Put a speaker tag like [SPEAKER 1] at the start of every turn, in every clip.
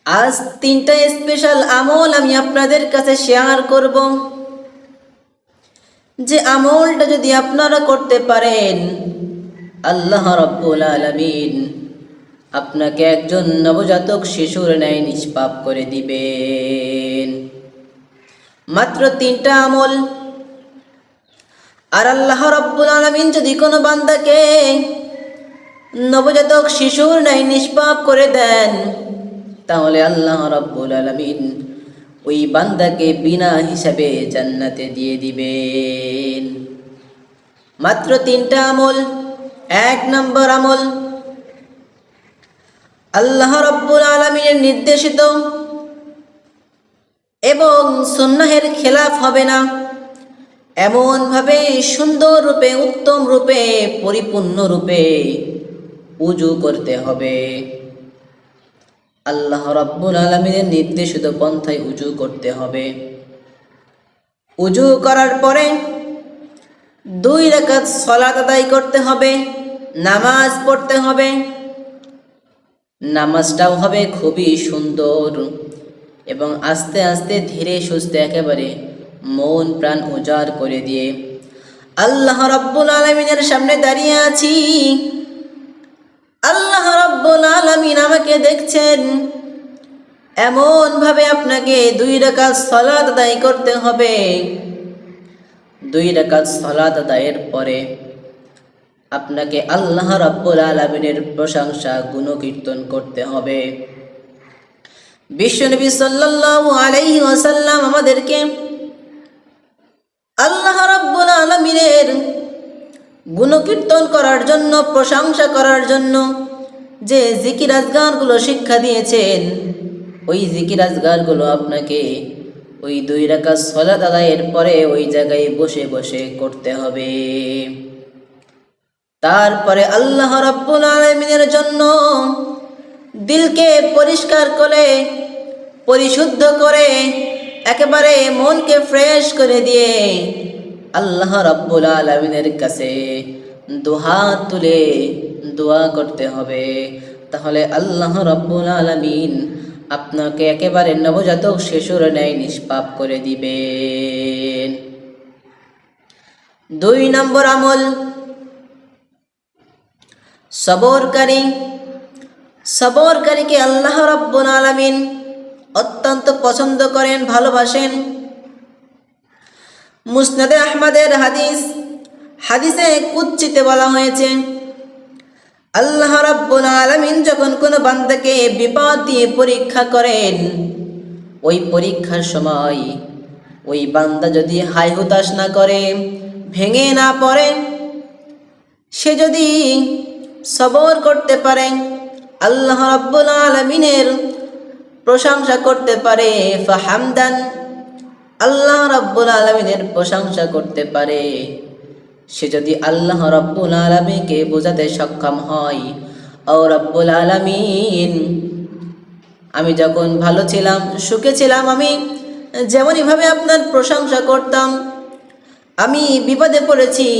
[SPEAKER 1] আজ তিনটা স্পেশাল আমল আমি আপনাদের কাছে শেয়ার করব, যে আমলটা যদি আপনারা করতে পারেন আল্লাহ রাব্বুল আলামিন আপনাকে একজন নবজাতক শিশুর ন্যায় নিষ্পাপ করে দিবেন। মাত্র তিনটা আমল। আর আল্লাহ রাব্বুল আলামিন যদি কোনো বান্দাকে নবজাতক শিশুর ন্যায় নিষ্পাপ করে দেন, তাহলে আল্লাহ রাব্বুল আলামিন ওই বান্দাকে বিনা হিসাবে জান্নাতে দিয়ে দিবেন। মাত্র তিনটা আমল। এক নম্বর আমল, আল্লাহ রাব্বুল আলামিনের নির্দেশিত এবং সুন্নাহের খেলাফ হবে না এমনভাবে সুন্দর রূপে, উত্তম রূপে, পরিপূর্ণ রূপে উজু করতে হবে। আল্লাহ রাব্বুল আলামিনের নির্দেশিত পন্থায় উজু করতে হবে। উজু করার পরে 2 রাকাত সালাত আদায় করতে হবে, নামাজ পড়তে হবে। নামাজটাও হবে খুবই সুন্দর এবং আস্তে আস্তে ধীরে সুস্থে একেবারে মন প্রাণ উজাড় করে দিয়ে আল্লাহ রাব্বুল আলামিনের সামনে দাঁড়িয়ে আছি, আল্লাহ রাব্বুল আলামিন আমাকে দেখছেন, এমন ভাবে আপনাকে 2 রাকাত সালাত আদায় করতে হবে। 2 রাকাত সালাত আদায়ের পরে আপনাকে আল্লাহ রাব্বুল আলামিনের প্রশংসা গুণকীর্তন করতে হবে। বিশ্বনবী সাল্লাল্লাহু আলাইহি ওয়াসাল্লাম আমাদেরকে আল্লাহ রাব্বুল আলামিনের গুণকীর্তন করার জন্য, প্রশংসা করার জন্য যে জিকির আজগারগুলো শিক্ষা দিয়েছেন, ওই জিকির আজগারগুলো আপনাকে ওই 2 রাকাত সালাত আদায়ের পরে ওই জায়গায় বসে বসে করতে হবে। তারপরে আল্লাহ রাব্বুল আলামিনের জন্য দিলকে পরিষ্কার করে, পরিশুদ্ধ করে, একেবারে মনকে ফ্রেশ করে দিয়ে আল্লাহ রাব্বুল আলামিনের কাছে দুহাত তুলে দোয়া করতে হবে। তাহলে আল্লাহ রাব্বুল আলামিন আপনাকে একেবারে নবজাতক শিশুর ন্যায় নিষ্পাপ করে দিবেন। 2 নম্বর আমল, সবরকারী। সবরকারীকে আল্লাহ রাব্বুল আলামিন অত্যন্ত পছন্দ করেন, ভালোবাসেন। মুসনাদে আহমদের হাদিসে কুদসিতে বলা হয়েছে, আল্লাহ রাব্বুল আলামিন যখন কোনো বান্দাকে বিপদ দিয়ে পরীক্ষা করেন, ওই পরীক্ষার সময় ওই বান্দা যদি হায় হুতাশ না করে, ভেঙে না পড়ে, সে যদি সবর করতে পারে, আল্লাহ রাব্বুল আলামিনের প্রশংসা করতে পারে, ফাহামদান, আল্লাহ রাব্বুল আলামিনের প্রশংসা করতে পারে, সে যদি আল্লাহ রাব্বুল আলামিনকে বোঝাতে সক্ষম হয়, ও রাব্বুল আলামিন, আমি যখন ভালো ছিলাম, সুখে ছিলাম, আমি যেমনইভাবে আপনার প্রশংসা করতাম, আমি বিপদে পড়েছি,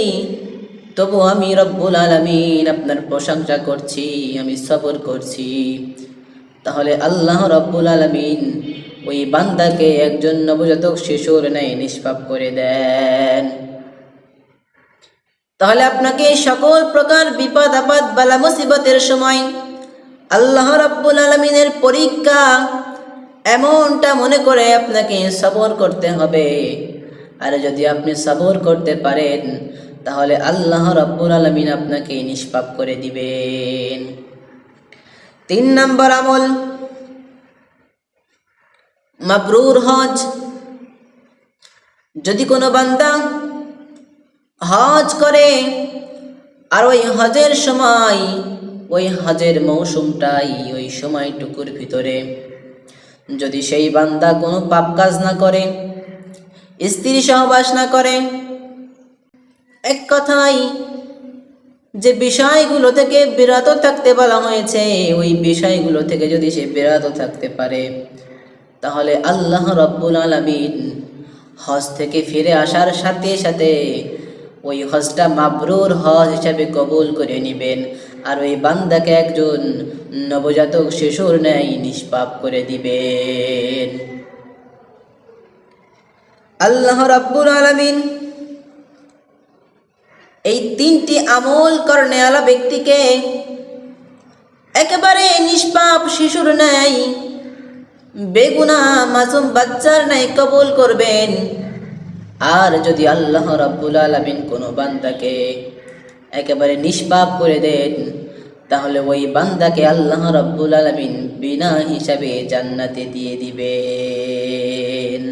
[SPEAKER 1] তবু আমি রব্বুল আলামিন আপনার প্রশংসা করছি, আমি সবর করছি। তাহলে আল্লাহ রব্বুল আলামিন ওই বান্দাকে একজন নবজাতক শিশুর ন্যায় নিষ্পাপ করে দেন। তাহলে আপনাকে সকল প্রকার বিপদ আপদ বালা মুসিবতের সময় আল্লাহ রাব্বুল আলামিনের পরীক্ষা এমনটা মনে করে আপনাকে সবর করতে হবে। আর যদি আপনি সবর করতে পারেন, তাহলে আল্লাহ রাব্বুল আলামিন আপনাকে নিষ্পাপ করে দিবেন। 3 নম্বর আমল, মাবরুর হজ। যদি কোনো বান্দা হজ করে আর ওই হজের সময়, ওই হজের মৌসুমটাই, ওই সময়টুকুর ভিতরে যদি সেই বান্দা কোনো পাপ কাজ না করে, স্ত্রী সহবাস না করে, এক কথায় যে বিষয়গুলো থেকে বিরত থাকতে বলা হয়েছে, ওই বিষয়গুলো থেকে যদি সে বিরত থাকতে পারে, তাহলে আল্লাহ রাব্বুল আলামিন হজ থেকে ফিরে আসার সাথে সাথে ওই হজটা মাবরুর হজ হিসাবে কবুল করে নেবেন। আর ওই বান্দাকে একজন নবজাতক শিশুর ন্যায় নিষ্পাপ করে দিবেন। আল্লাহ রাব্বুল আলামিন এই 3টি আমল করনেওয়ালা ব্যক্তিকে একেবারে নিষ্পাপ শিশুর ন্যায়, বেগুনাহ মাসুম বাচ্চার ন্যায় কবুল করবেন। আর যদি আল্লাহ রাব্বুল আলামিন কোনো বান্দাকে একেবারে নিষ্পাপ করে দেন, তাহলে ওই বান্দাকে আল্লাহ রাব্বুল আলামিন বিনা হিসাবে জান্নাতে দিয়ে দিবেন।